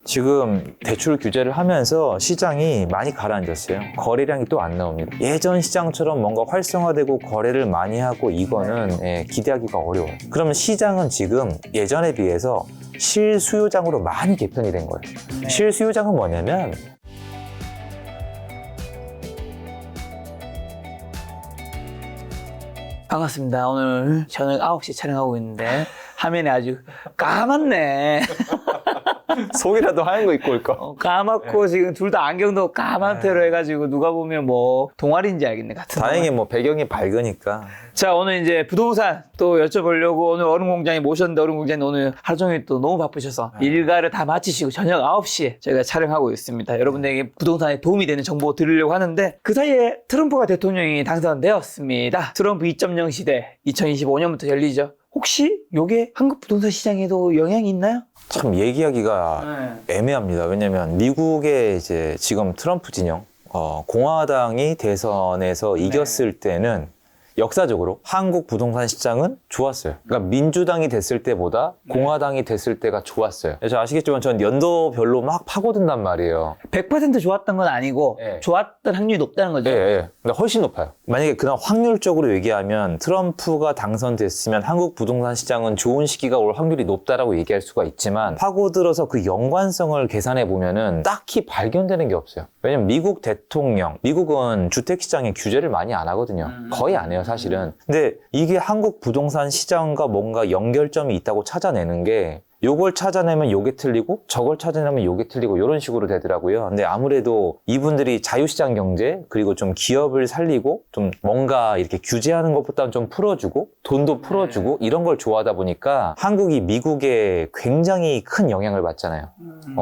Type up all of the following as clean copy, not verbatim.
지금 대출 규제를 하면서 시장이 많이 가라앉았어요. 거래량이 또 안 나옵니다. 예전 시장처럼 뭔가 활성화되고 거래를 많이 하고 이거는 기대하기가 어려워요. 그러면 시장은 지금 예전에 비해서 실수요장으로 많이 개편이 된 거예요. 실수요장은 뭐냐면 반갑습니다. 오늘 저녁 9시 촬영하고 있는데 화면이 아주 까맣네. 속이라도 하얀 거 입고 올까? 까맣고 지금 둘 다 안경도 까맣대로 해가지고 누가 보면 뭐 동아리인지 알겠네 같은. 다행히 뭐 배경이 밝으니까. 자, 오늘 이제 부동산 또 여쭤보려고 오늘 얼음공장에 모셨는데 얼음공장에 오늘 하루 종일 또 너무 바쁘셔서 일과를 다 마치시고 저녁 9시에 저희가 촬영하고 있습니다. 여러분들에게 부동산에 도움이 되는 정보 드리려고 하는데 그 사이에 트럼프가 대통령이 당선되었습니다. 트럼프 2.0 시대 2025년부터 열리죠. 혹시 요게 한국 부동산 시장에도 영향이 있나요? 참 얘기하기가 애매합니다. 왜냐면 미국의 이제 지금 트럼프 진영, 공화당이 대선에서 이겼을 때는 역사적으로 한국 부동산 시장은 좋았어요. 그러니까 민주당이 됐을 때보다 공화당이 됐을 때가 좋았어요. 그래서 아시겠지만 전 연도별로 막 파고든단 말이에요. 100% 좋았던 건 아니고 좋았던 확률이 높다는 거죠. 예. 근데 훨씬 높아요. 만약에 그냥 확률적으로 얘기하면 트럼프가 당선됐으면 한국 부동산 시장은 좋은 시기가 올 확률이 높다라고 얘기할 수가 있지만 파고들어서 그 연관성을 계산해 보면은 딱히 발견되는 게 없어요. 왜냐면 미국 대통령, 미국은 주택시장에 규제를 많이 안 하거든요. 거의 안 해요, 사실은. 근데 이게 한국 부동산 시장과 뭔가 연결점이 있다고 찾아내는 게 요걸 찾아내면 요게 틀리고 저걸 찾아내면 요게 틀리고 이런 식으로 되더라고요. 근데 아무래도 이분들이 자유시장 경제 그리고 좀 기업을 살리고 좀 뭔가 이렇게 규제하는 것보다는 좀 풀어주고 돈도 풀어주고 이런 걸 좋아하다 보니까 한국이 미국에 굉장히 큰 영향을 받잖아요.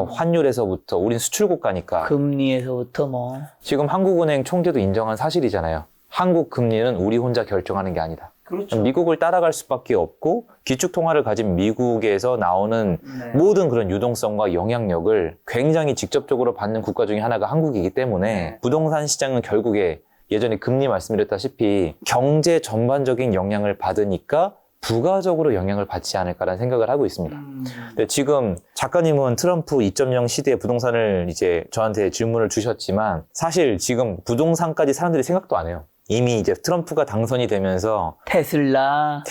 환율에서부터 우린 수출국가니까 금리에서부터 뭐 지금 한국은행 총재도 인정한 사실이잖아요. 한국 금리는 우리 혼자 결정하는 게 아니다. 그렇죠. 미국을 따라갈 수밖에 없고 기축통화를 가진 미국에서 나오는 모든 그런 유동성과 영향력을 굉장히 직접적으로 받는 국가 중에 하나가 한국이기 때문에 부동산 시장은 결국에 예전에 금리 말씀드렸다시피 경제 전반적인 영향을 받으니까 부가적으로 영향을 받지 않을까라는 생각을 하고 있습니다. 근데 지금 작가님은 트럼프 2.0 시대의 부동산을 이제 저한테 질문을 주셨지만 사실 지금 부동산까지 사람들이 생각도 안 해요. 이미 이제 트럼프가 당선이 되면서 테슬라,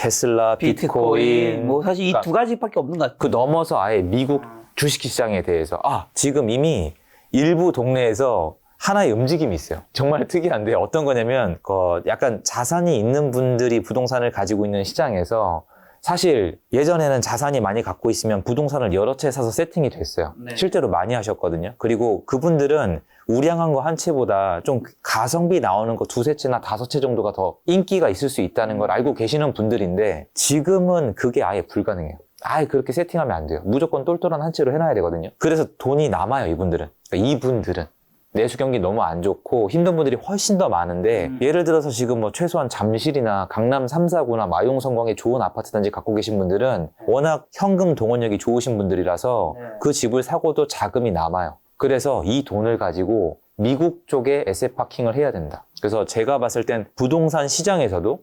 비트코인 뭐 사실 이 두 가지밖에 없는 것 같아요. 그 넘어서 아예 미국 주식시장에 대해서 지금 이미 일부 동네에서 하나의 움직임이 있어요. 정말 특이한데 어떤 거냐면 약간 자산이 있는 분들이 부동산을 가지고 있는 시장에서 사실 예전에는 자산이 많이 갖고 있으면 부동산을 여러 채 사서 세팅이 됐어요. 실제로 많이 하셨거든요. 그리고 그분들은 우량한 거 한 채보다 좀 가성비 나오는 거 두세 채나 다섯 채 정도가 더 인기가 있을 수 있다는 걸 알고 계시는 분들인데 지금은 그게 아예 불가능해요. 아예 그렇게 세팅하면 안 돼요. 무조건 똘똘한 한 채로 해놔야 되거든요. 그래서 돈이 남아요, 이분들은. 그러니까 이분들은. 내수 경기 너무 안 좋고 힘든 분들이 훨씬 더 많은데 예를 들어서 지금 뭐 최소한 잠실이나 강남 3, 4구나 마용 성광에 좋은 아파트 단지 갖고 계신 분들은 워낙 현금 동원력이 좋으신 분들이라서 그 집을 사고도 자금이 남아요. 그래서 이 돈을 가지고 미국 쪽에 에셋 파킹을 해야 된다. 그래서 제가 봤을 땐 부동산 시장에서도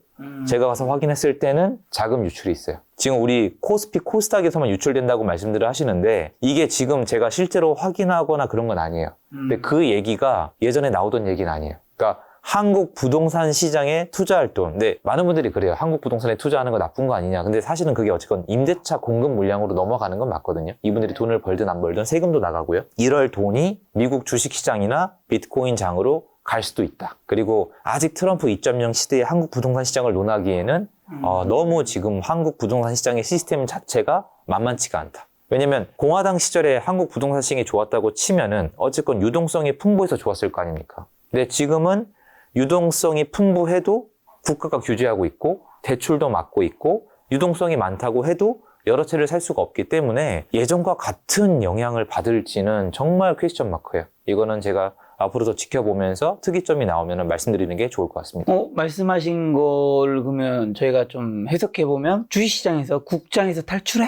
제가 가서 확인했을 때는 자금 유출이 있어요. 지금 우리 코스피 코스닥에서만 유출된다고 말씀들을 하시는데 이게 지금 제가 실제로 확인하거나 그런 건 아니에요. 근데 그 얘기가 예전에 나오던 얘기는 아니에요. 그러니까 한국 부동산 시장에 투자할 돈. 근데 많은 분들이 그래요. 한국 부동산에 투자하는 거 나쁜 거 아니냐. 근데 사실은 그게 어쨌건 임대차 공급 물량으로 넘어가는 건 맞거든요. 이분들이 돈을 벌든 안 벌든 세금도 나가고요. 이럴 돈이 미국 주식시장이나 비트코인 장으로 갈 수도 있다. 그리고 아직 트럼프 2.0 시대의 한국 부동산 시장을 논하기에는 너무 지금 한국 부동산 시장의 시스템 자체가 만만치가 않다. 왜냐면 공화당 시절에 한국 부동산 시장이 좋았다고 치면은 어쨌건 유동성이 풍부해서 좋았을 거 아닙니까? 근데 지금은 유동성이 풍부해도 국가가 규제하고 있고 대출도 막고 있고 유동성이 많다고 해도 여러 채를 살 수가 없기 때문에 예전과 같은 영향을 받을지는 정말 퀘스천 마크예요. 이거는 제가 앞으로 더 지켜보면서 특이점이 나오면 말씀드리는 게 좋을 것 같습니다. 말씀하신 걸 그러면 저희가 좀 해석해보면 주식시장에서 국장에서 탈출해!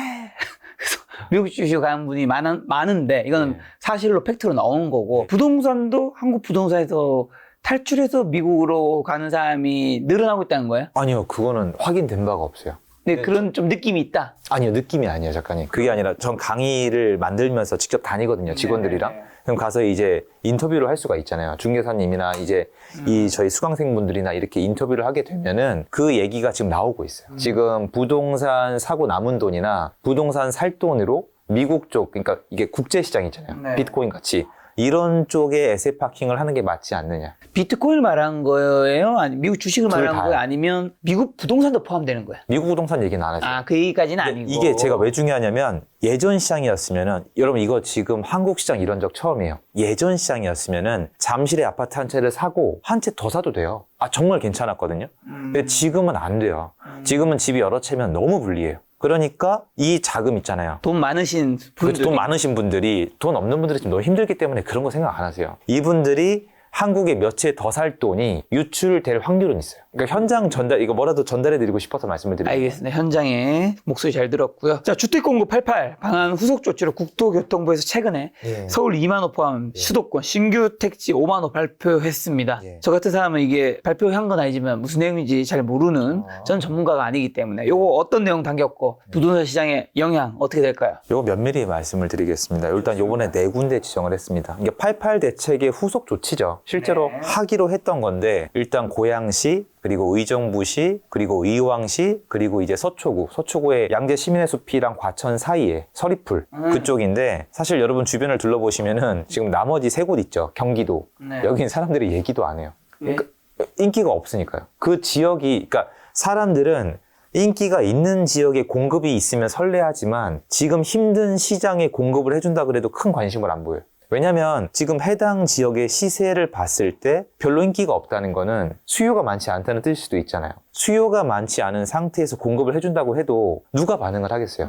그래서 미국 주식 가는 분이 많은데 이거는 사실로 팩트로 나오는 거고 부동산도 한국 부동산에서 탈출해서 미국으로 가는 사람이 늘어나고 있다는 거예요? 아니요, 그거는 확인된 바가 없어요. 근데 그런 좀 느낌이 있다. 아니요, 느낌이 아니에요, 작가님. 그게 아니라 전 강의를 만들면서 직접 다니거든요, 직원들이랑. 네네. 그럼 가서 이제 인터뷰를 할 수가 있잖아요. 중개사님이나 이제 이 저희 수강생분들이나 이렇게 인터뷰를 하게 되면은 그 얘기가 지금 나오고 있어요. 지금 부동산 사고 남은 돈이나 부동산 살 돈으로 미국 쪽, 그러니까 이게 국제시장 있잖아요. 네. 비트코인 같이. 이런 쪽에 에세 파킹을 하는 게 맞지 않느냐. 비트코인을 말한 거예요? 아니 미국 주식을 둘 말한 다요. 거예요? 아니면 미국 부동산도 포함되는 거예요? 미국 부동산 얘기는 안 했어요. 아, 그 얘기까지는 근데 아니고. 이게 제가 왜 중요하냐면 예전 시장이었으면은 여러분 이거 지금 한국 시장 이런 적 처음이에요. 예전 시장이었으면은 잠실에 아파트 한 채를 사고 한 채 더 사도 돼요. 아 정말 괜찮았거든요. 근데 지금은 안 돼요. 지금은 집이 여러 채면 너무 불리해요. 그러니까 이 자금 있잖아요. 돈 많으신 분들. 돈 많으신 분들이, 돈 없는 분들이 지금 너무 힘들기 때문에 그런 거 생각 안 하세요. 이분들이 한국에 몇 채 더 살 돈이 유출될 확률은 있어요. 그러니까 현장 전달, 이거 뭐라도 전달해드리고 싶어서 말씀을 드립니다. 알겠습니다. 현장에 목소리 잘 들었고요. 자, 주택공급 88 방안 후속 조치로 국토교통부에서 최근에 예. 서울 2만 호 포함 수도권 신규 택지 5만 호 발표했습니다. 예. 저 같은 사람은 이게 발표한 건 아니지만 무슨 내용인지 잘 모르는 전 전문가가 아니기 때문에 요거 어떤 내용 담겼고 부동산 시장의 영향 어떻게 될까요? 요거 면밀히 말씀을 드리겠습니다. 일단 요번에 4군데 지정을 했습니다. 이게 88 대책의 후속 조치죠. 실제로 네. 하기로 했던 건데 일단 고양시, 그리고 의정부시, 그리고 의왕시, 그리고 이제 서초구의 양재 시민의 숲이랑 과천 사이에 서리풀 그쪽인데 사실 여러분 주변을 둘러보시면은 지금 나머지 3곳 있죠. 경기도. 네. 여긴 사람들이 얘기도 안 해요. 네. 그러니까 인기가 없으니까요. 그 지역이, 그러니까 사람들은 인기가 있는 지역에 공급이 있으면 설레하지만 지금 힘든 시장에 공급을 해준다 그래도 큰 관심을 안 보여요. 왜냐면 지금 해당 지역의 시세를 봤을 때 별로 인기가 없다는 거는 수요가 많지 않다는 뜻일 수도 있잖아요. 수요가 많지 않은 상태에서 공급을 해준다고 해도 누가 반응을 하겠어요?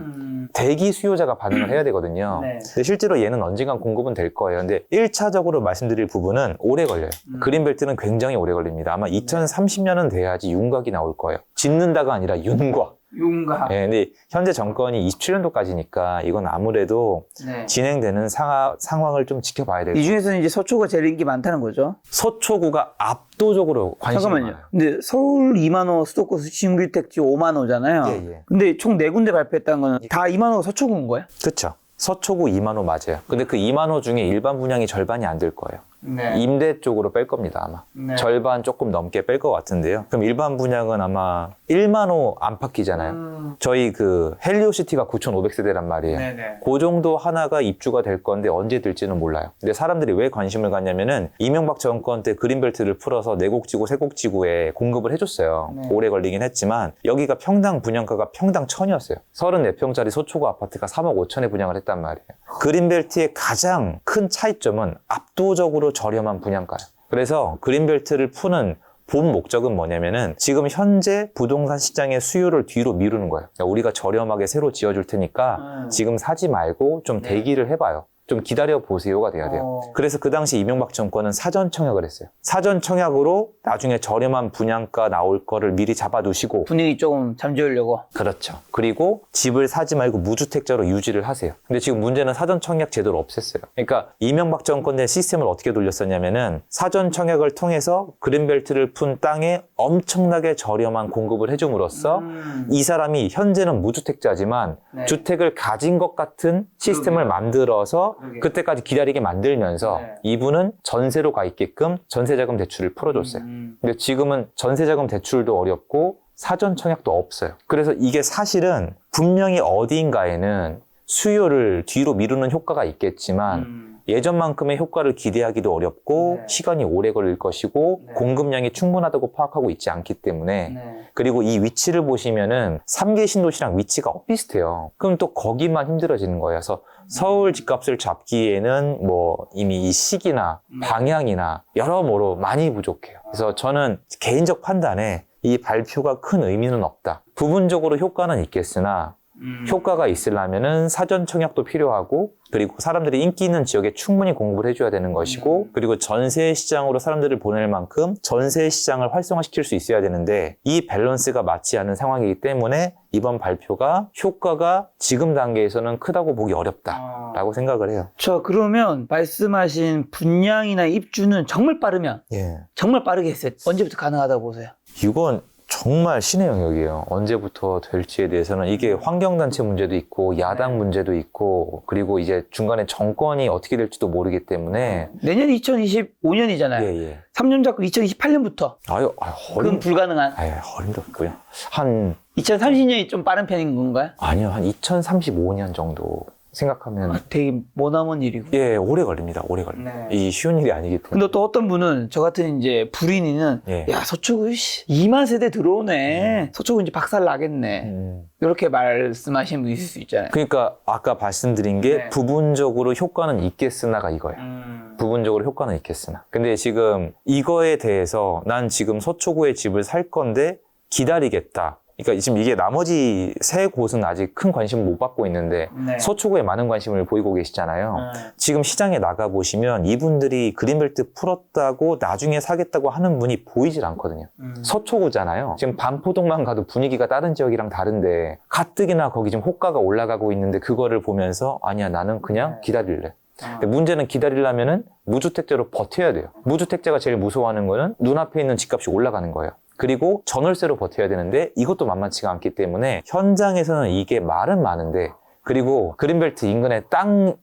대기 수요자가 반응을 해야 되거든요. 네. 근데 실제로 얘는 언젠간 공급은 될 거예요. 근데 1차적으로 말씀드릴 부분은 오래 걸려요. 그린벨트는 굉장히 오래 걸립니다. 아마 2030년은 돼야지 윤곽이 나올 거예요. 짓는다가 아니라 윤곽. 윤곽. 예, 근데 현재 정권이 27년도까지니까 이건 아무래도 네. 진행되는 상황을 좀 지켜봐야 돼요. 이 중에서는 이제 서초가 제일 인기 많다는 거죠. 서초구가 압도적으로 관심이 잠깐만요. 많아요. 근데 서울 2만 호 수도권 신규 택지 5만 호잖아요. 예, 예. 근데 총 4군데 발표했다는 거는 다 2만 호가 서초구인 거예요? 그렇죠. 서초구 2만 호 맞아요. 근데 그 2만 호 중에 일반 분양이 절반이 안 될 거예요. 네. 임대 쪽으로 뺄 겁니다, 아마. 네. 절반 조금 넘게 뺄 것 같은데요. 그럼 일반 분양은 아마 1만 호 안팎이잖아요. 저희 그 헬리오시티가 9,500세대란 말이에요. 네네. 그 정도 하나가 입주가 될 건데 언제 될지는 몰라요. 근데 사람들이 왜 관심을 갖냐면은 이명박 정권 때 그린벨트를 풀어서 4곡지구, 3곡지구에 공급을 해줬어요. 네. 오래 걸리긴 했지만 여기가 평당 분양가가 평당 1,000이었어요. 34평짜리 소초구 아파트가 3억 5천에 분양을 했단 말이에요. 그린벨트의 가장 큰 차이점은 압도적으로 저렴한 분양가예요. 그래서 그린벨트를 푸는 본 목적은 뭐냐면은 지금 현재 부동산 시장의 수요를 뒤로 미루는 거예요. 그러니까 우리가 저렴하게 새로 지어줄 테니까 지금 사지 말고 좀 대기를 해봐요. 좀 기다려 보세요가 돼야 돼요. 그래서 그 당시 이명박 정권은 사전 청약을 했어요. 사전 청약으로 나중에 저렴한 분양가 나올 거를 미리 잡아두시고 분위기 조금 잠재우려고. 그렇죠. 그리고 집을 사지 말고 무주택자로 유지를 하세요. 근데 지금 문제는 사전 청약 제도를 없앴어요. 그러니까 이명박 정권 내 시스템을 어떻게 돌렸었냐면은 사전 청약을 통해서 그린벨트를 푼 땅에 엄청나게 저렴한 공급을 해줌으로써 이 사람이 현재는 무주택자지만 네. 주택을 가진 것 같은 시스템을 만들어서 그러게요. 그때까지 기다리게 만들면서 네. 이분은 전세로 가 있게끔 전세자금 대출을 풀어줬어요. 근데 지금은 전세자금 대출도 어렵고 사전 청약도 없어요. 그래서 이게 사실은 분명히 어디인가에는 수요를 뒤로 미루는 효과가 있겠지만 예전만큼의 효과를 기대하기도 어렵고 네. 시간이 오래 걸릴 것이고 네. 공급량이 충분하다고 파악하고 있지 않기 때문에 네. 그리고 이 위치를 보시면은 3개 신도시랑 위치가 비슷해요. 그럼 또 거기만 힘들어지는 거예요. 그래서 서울 집값을 잡기에는 뭐 이미 이 시기나 방향이나 여러모로 많이 부족해요. 그래서 저는 개인적 판단에 이 발표가 큰 의미는 없다. 부분적으로 효과는 있겠으나 효과가 있으려면은 사전 청약도 필요하고 그리고 사람들이 인기 있는 지역에 충분히 공급을 해줘야 되는 것이고 그리고 전세 시장으로 사람들을 보낼 만큼 전세 시장을 활성화시킬 수 있어야 되는데 이 밸런스가 맞지 않은 상황이기 때문에 이번 발표가 효과가 지금 단계에서는 크다고 보기 어렵다라고 생각을 해요. 자, 그러면 말씀하신 분양이나 입주는 정말 빠르면 예. 정말 빠르게 했어요. 언제부터 가능하다고 보세요? 이건 정말 신의 영역이에요. 언제부터 될지에 대해서는 이게 환경단체 문제도 있고 야당 문제도 있고 그리고 이제 중간에 정권이 어떻게 될지도 모르기 때문에 내년이 2025년이잖아요. 예. 3년 잡고 2028년부터. 그건 불가능한. 어림없고요. 한 2030년이 좀 빠른 편인 건가요? 아니요, 한 2035년 정도 생각하면 되게 머나먼 일이고. 예, 오래 걸립니다. 오래 걸립니다. 이 쉬운 일이 아니기 때문에. 근데 또 어떤 분은 저 같은 이제 불인이는 예. 야 서초구 2만 세대 들어오네. 서초구 이제 박살 나겠네. 이렇게 말씀하시는 분 있을 수 있잖아요. 그러니까 아까 말씀드린 게 네. 부분적으로 효과는 있겠으나가 이거예요. 부분적으로 효과는 있겠으나. 근데 지금 이거에 대해서 난 지금 서초구에 집을 살 건데 기다리겠다. 그러니까 지금 이게 나머지 세 곳은 아직 큰 관심을 못 받고 있는데 네. 서초구에 많은 관심을 보이고 계시잖아요. 지금 시장에 나가보시면 이분들이 그린벨트 풀었다고 나중에 사겠다고 하는 분이 보이질 않거든요. 서초구잖아요. 지금 반포동만 가도 분위기가 다른 지역이랑 다른데 가뜩이나 거기 지금 호가가 올라가고 있는데 그거를 보면서 아니야 나는 그냥 기다릴래. 근데 문제는 기다리려면은 무주택자로 버텨야 돼요. 무주택자가 제일 무서워하는 거는 눈앞에 있는 집값이 올라가는 거예요. 그리고 전월세로 버텨야 되는데 이것도 만만치가 않기 때문에 현장에서는 이게 말은 많은데 그리고 그린벨트 인근에 땅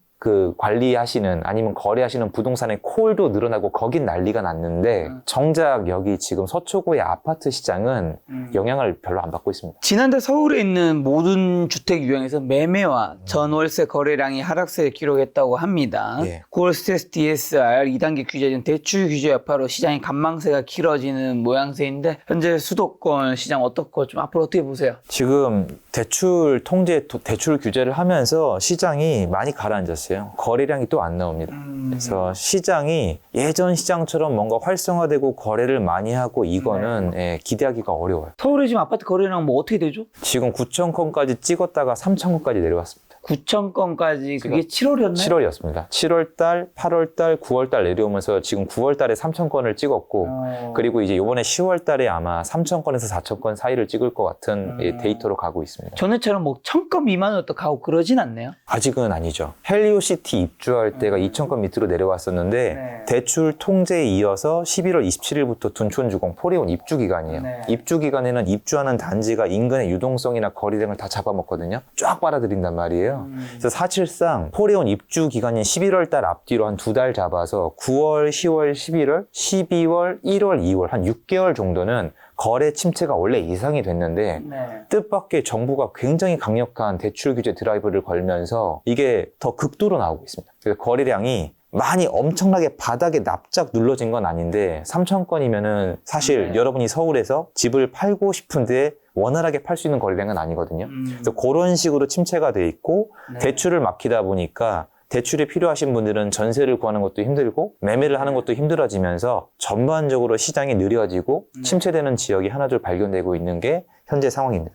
관리하시는 아니면 거래하시는 부동산의 콜도 늘어나고 거긴 난리가 났는데 정작 여기 지금 서초구의 아파트 시장은 영향을 별로 안 받고 있습니다. 지난달 서울에 있는 모든 주택 유형에서 매매와 전월세 거래량이 하락세를 기록했다고 합니다. 예. 9월 스트레스 DSR 2단계 규제 등 대출 규제 여파로 시장의 관망세가 길어지는 모양새인데 현재 수도권 시장 어떻고 좀 앞으로 어떻게 보세요? 지금 대출 통제, 대출 규제를 하면서 시장이 많이 가라앉았어요. 거래량이 또 안 나옵니다. 그래서 시장이 예전 시장처럼 뭔가 활성화되고 거래를 많이 하고 이거는 예, 기대하기가 어려워요. 서울에 지금 아파트 거래량 뭐 어떻게 되죠? 지금 9천 건까지 찍었다가 3천 건까지 내려왔습니다. 9천 건까지 그게 7월이었나요? 7월이었습니다. 7월달, 8월달, 9월달 내려오면서 지금 9월달에 3천 건을 찍었고 그리고 이제 이번에 10월달에 아마 3천 건에서 4천 건 사이를 찍을 것 같은 예, 데이터로 가고 있습니다. 전에처럼 뭐 1,000건 미만으로 또 가고 그러진 않네요. 아직은 아니죠. 헬리오시티 입주할 때가 2,000건 밑으로 내려왔었는데 대출 통제에 이어서 11월 27일부터 둔촌주공 포레온 입주 기간이에요. 입주 기간에는 입주하는 단지가 인근의 유동성이나 거리량을 다 잡아먹거든요. 쫙 빨아들인단 말이에요. 그래서 사실상 포레온 입주 기간인 11월 달 앞뒤로 한 2달 잡아서 9월, 10월, 11월, 12월, 1월, 2월 한 6개월 정도는 거래 침체가 원래 예상이 됐는데 뜻밖의 정부가 굉장히 강력한 대출 규제 드라이브를 걸면서 이게 더 극도로 나오고 있습니다. 그래서 거래량이 많이 엄청나게 바닥에 납작 눌러진 건 아닌데 3천 건이면은 사실 여러분이 서울에서 집을 팔고 싶은데 원활하게 팔 수 있는 거래량은 아니거든요. 그래서 그런 식으로 침체가 돼 있고 대출을 막히다 보니까 대출이 필요하신 분들은 전세를 구하는 것도 힘들고 매매를 하는 것도 힘들어지면서 전반적으로 시장이 느려지고 침체되는 지역이 하나둘 발견되고 있는 게 현재 상황입니다.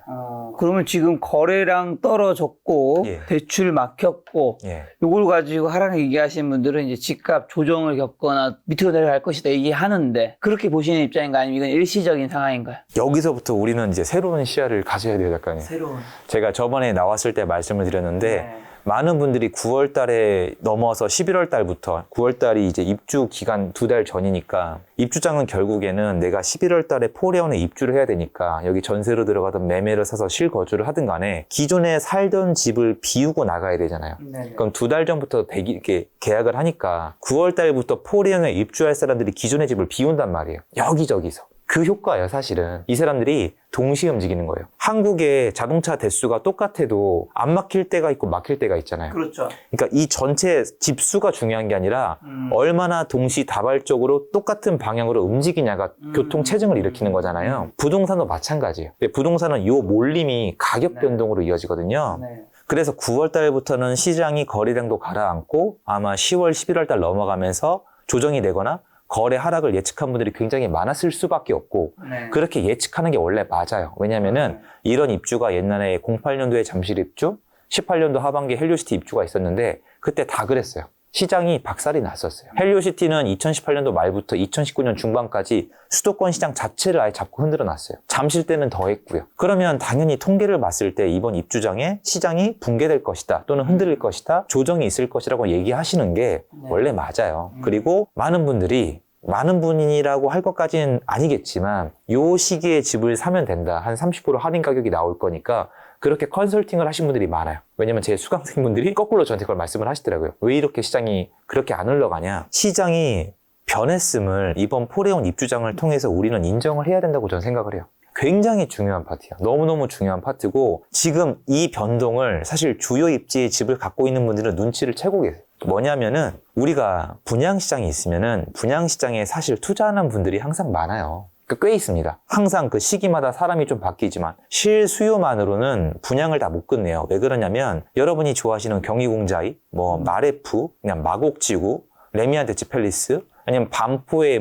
그러면 지금 거래량 떨어졌고 예. 대출 막혔고 예. 이걸 가지고 하락 얘기하시는 분들은 이제 집값 조정을 겪거나 밑으로 내려갈 것이다 얘기하는데 그렇게 보시는 입장인가 아니면 이건 일시적인 상황인가요? 여기서부터 우리는 이제 새로운 시야를 가져야 돼요, 작가님. 새로운. 제가 저번에 나왔을 때 말씀을 드렸는데 많은 분들이 9월 달에 넘어서 11월 달부터 9월 달이 이제 입주 기간 2달 전이니까 입주장은 결국에는 내가 11월 달에 포레온에 입주를 해야 되니까 여기 전세로 들어가든 매매를 사서 실거주를 하든 간에 기존에 살던 집을 비우고 나가야 되잖아요. 그럼 2달 전부터 이렇게 계약을 하니까 9월 달부터 포레온에 입주할 사람들이 기존의 집을 비운단 말이에요. 여기저기서. 그 효과예요, 사실은. 이 사람들이 동시에 움직이는 거예요. 한국의 자동차 대수가 똑같아도 안 막힐 때가 있고 막힐 때가 있잖아요. 그렇죠. 그러니까 이 전체 집수가 중요한 게 아니라 얼마나 동시다발적으로 똑같은 방향으로 움직이냐가 교통 체증을 일으키는 거잖아요. 부동산도 마찬가지예요. 근데 부동산은 이 몰림이 가격 변동으로 이어지거든요. 그래서 9월 달부터는 시장이 거래량도 가라앉고 아마 10월, 11월 달 넘어가면서 조정이 되거나 거래 하락을 예측한 분들이 굉장히 많았을 수밖에 없고 그렇게 예측하는 게 원래 맞아요. 왜냐면은 이런 입주가 옛날에 08년도에 잠실 입주, 18년도 하반기에 헬리오시티 입주가 있었는데 그때 다 그랬어요. 시장이 박살이 났었어요. 헬리오시티는 2018년도 말부터 2019년 중반까지 수도권 시장 자체를 아예 잡고 흔들어 놨어요. 잠실 때는 더 했고요. 그러면 당연히 통계를 봤을 때 이번 입주장에 시장이 붕괴될 것이다 또는 흔들릴 것이다 조정이 있을 것이라고 얘기하시는 게 원래 맞아요. 그리고 많은 분들이 많은 분이라고 할 것까지는 아니겠지만 요 시기에 집을 사면 된다. 한 30% 할인 가격이 나올 거니까 그렇게 컨설팅을 하신 분들이 많아요. 왜냐면 제 수강생분들이 거꾸로 저한테 그걸 말씀을 하시더라고요. 왜 이렇게 시장이 그렇게 안 흘러가냐. 시장이 변했음을 이번 포레온 입주장을 통해서 우리는 인정을 해야 된다고 저는 생각을 해요. 굉장히 중요한 파트야. 너무너무 중요한 파트고 지금 이 변동을 사실 주요 입지의 집을 갖고 있는 분들은 눈치를 채고 계세요. 뭐냐면은 우리가 분양시장이 있으면은 분양시장에 사실 투자하는 분들이 항상 많아요. 꽤 있습니다. 항상 그 시기마다 사람이 좀 바뀌지만 실수요만으로는 분양을 다 못 끝내요. 왜 그러냐면 여러분이 좋아하시는 경희공자이, 마레프, 그냥 마곡지구, 레미안데츠 팰리스, 아니면 반포에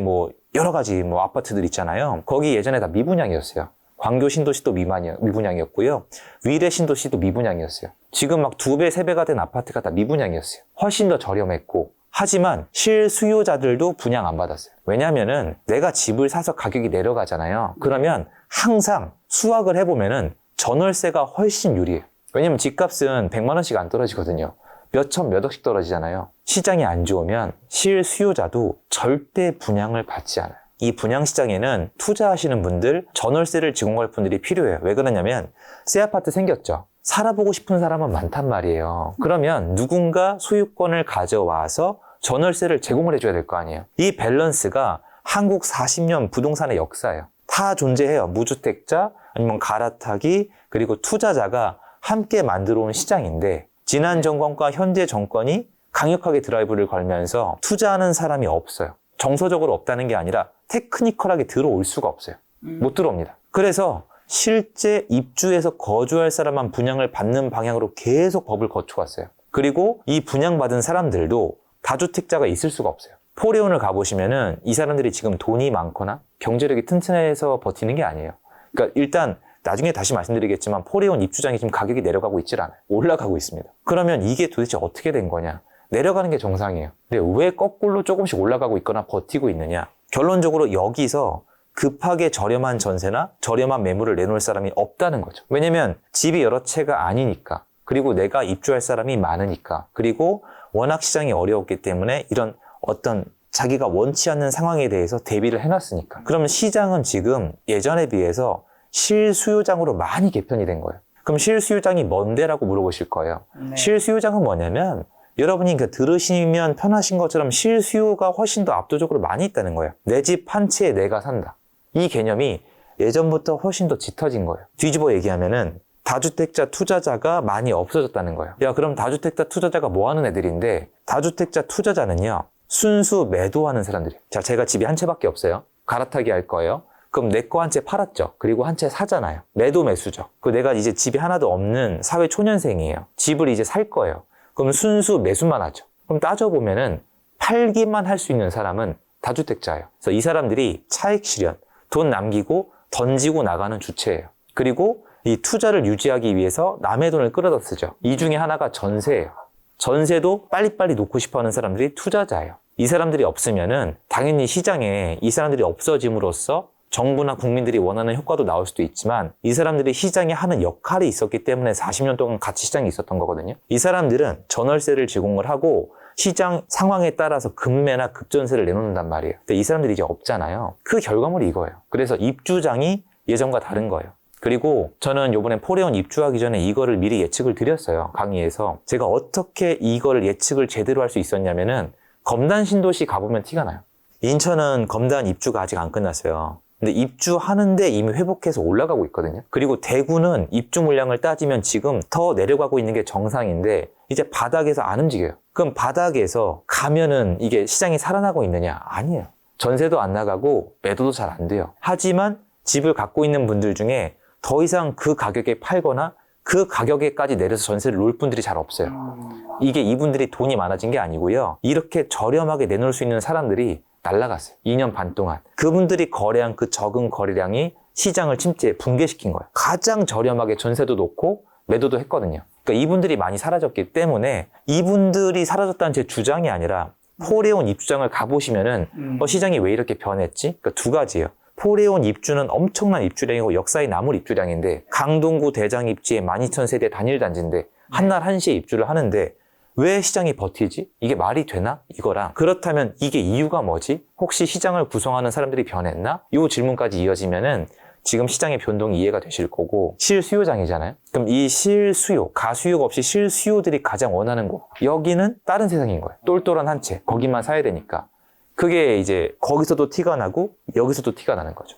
여러 가지 아파트들 있잖아요. 거기 예전에 다 미분양이었어요. 광교 신도시도 미분양이었고요. 위례 신도시도 미분양이었어요. 지금 막 2배, 3배가 된 아파트가 다 미분양이었어요. 훨씬 더 저렴했고. 하지만 실수요자들도 분양 안 받았어요. 왜냐면은 내가 집을 사서 가격이 내려가잖아요. 그러면 항상 수학을 해보면은 전월세가 훨씬 유리해요. 왜냐면 집값은 100만 원씩 안 떨어지거든요. 몇천, 몇 억씩 떨어지잖아요. 시장이 안 좋으면 실수요자도 절대 분양을 받지 않아요. 이 분양시장에는 투자하시는 분들, 전월세를 제공할 분들이 필요해요. 왜 그러냐면 새 아파트 생겼죠. 살아보고 싶은 사람은 많단 말이에요. 그러면 누군가 소유권을 가져와서 전월세를 제공을 해줘야 될 거 아니에요. 이 밸런스가 한국 40년 부동산의 역사예요. 다 존재해요. 무주택자, 아니면 갈아타기, 그리고 투자자가 함께 만들어 온 시장인데 지난 정권과 현재 정권이 강력하게 드라이브를 걸면서 투자하는 사람이 없어요. 정서적으로 없다는 게 아니라 테크니컬하게 들어올 수가 없어요. 못 들어옵니다. 그래서 실제 입주해서 거주할 사람만 분양을 받는 방향으로 계속 법을 거쳐왔어요. 그리고 이 분양받은 사람들도 다주택자가 있을 수가 없어요. 포레온을 가보시면은 이 사람들이 지금 돈이 많거나 경제력이 튼튼해서 버티는 게 아니에요. 그러니까 일단 나중에 다시 말씀드리겠지만 포레온 입주장이 지금 가격이 내려가고 있질 않아요. 올라가고 있습니다. 그러면 이게 도대체 어떻게 된 거냐? 내려가는 게 정상이에요. 근데 왜 거꾸로 조금씩 올라가고 있거나 버티고 있느냐? 결론적으로 여기서 급하게 저렴한 전세나 저렴한 매물을 내놓을 사람이 없다는 거죠. 왜냐면 집이 여러 채가 아니니까. 그리고 내가 입주할 사람이 많으니까. 그리고 워낙 시장이 어려웠기 때문에 이런 어떤 자기가 원치 않는 상황에 대해서 대비를 해놨으니까. 그러면 시장은 지금 예전에 비해서 실수요장으로 많이 개편이 된 거예요. 그럼 실수요장이 뭔데라고 물어보실 거예요. 네. 실수요장은 뭐냐면 여러분이 들으시면 편하신 것처럼 실수요가 훨씬 더 압도적으로 많이 있다는 거예요. 내 집 한 채에 내가 산다. 이 개념이 예전부터 훨씬 더 짙어진 거예요. 뒤집어 얘기하면은 다주택자 투자자가 많이 없어졌다는 거예요. 야, 그럼 다주택자 투자자가 뭐 하는 애들인데 다주택자 투자자는요. 순수 매도하는 사람들이에요. 자, 제가 집이 한 채밖에 없어요. 갈아타기 할 거예요. 그럼 내 거 한 채 팔았죠. 그리고 한 채 사잖아요. 매도 매수죠. 그 내가 이제 집이 하나도 없는 사회 초년생이에요. 집을 이제 살 거예요. 그럼 순수 매수만 하죠. 그럼 따져보면은 팔기만 할 수 있는 사람은 다주택자예요. 그래서 이 사람들이 차익 실현, 돈 남기고 던지고 나가는 주체예요. 그리고 이 투자를 유지하기 위해서 남의 돈을 끌어다 쓰죠. 이 중에 하나가 전세예요. 전세도 빨리빨리 놓고 싶어 하는 사람들이 투자자예요. 이 사람들이 없으면은 당연히 시장에 이 사람들이 없어짐으로써 정부나 국민들이 원하는 효과도 나올 수도 있지만 이 사람들이 시장에 하는 역할이 있었기 때문에 40년 동안 같이 시장이 있었던 거거든요. 이 사람들은 전월세를 제공을 하고 시장 상황에 따라서 급매나 급전세를 내놓는단 말이에요. 근데 이 사람들이 이제 없잖아요. 그 결과물이 이거예요. 그래서 입주장이 예전과 다른 거예요. 그리고 저는 이번에 포레온 입주하기 전에 이거를 미리 예측을 드렸어요. 강의에서. 제가 어떻게 이걸 예측을 제대로 할 수 있었냐면은 검단 신도시 가보면 티가 나요. 인천은 검단 입주가 아직 안 끝났어요. 근데 입주하는데 이미 회복해서 올라가고 있거든요. 그리고 대구는 입주 물량을 따지면 지금 더 내려가고 있는 게 정상인데 이제 바닥에서 안 움직여요. 그럼 바닥에서 가면은 이게 시장이 살아나고 있느냐? 아니에요. 전세도 안 나가고 매도도 잘 안 돼요. 하지만 집을 갖고 있는 분들 중에 더 이상 그 가격에 팔거나 그 가격에까지 내려서 전세를 놓을 분들이 잘 없어요. 이게 이분들이 돈이 많아진 게 아니고요. 이렇게 저렴하게 내놓을 수 있는 사람들이 날라갔어요. 2년 반 동안. 그분들이 거래한 그 적은 거래량이 시장을 붕괴시킨 거예요. 가장 저렴하게 전세도 놓고 매도도 했거든요. 그러니까 이분들이 많이 사라졌기 때문에 이분들이 사라졌다는 제 주장이 아니라 포레온 입주장을 가보시면은 시장이 왜 이렇게 변했지? 그러니까 두 가지예요. 포레온 입주는 엄청난 입주량이고 역사에 남을 입주량인데 강동구 대장 입지에 12,000세대 단일 단지인데 한날 한시에 입주를 하는데 왜 시장이 버티지? 이게 말이 되나? 이거랑 그렇다면 이게 이유가 뭐지? 혹시 시장을 구성하는 사람들이 변했나? 이 질문까지 이어지면은 지금 시장의 변동이 이해가 되실 거고 실수요장이잖아요. 그럼 이 실수요, 가수요가 없이 실수요들이 가장 원하는 곳 여기는 다른 세상인 거예요. 똘똘한 한 채, 거기만 사야 되니까 그게 이제 거기서도 티가 나고 여기서도 티가 나는 거죠.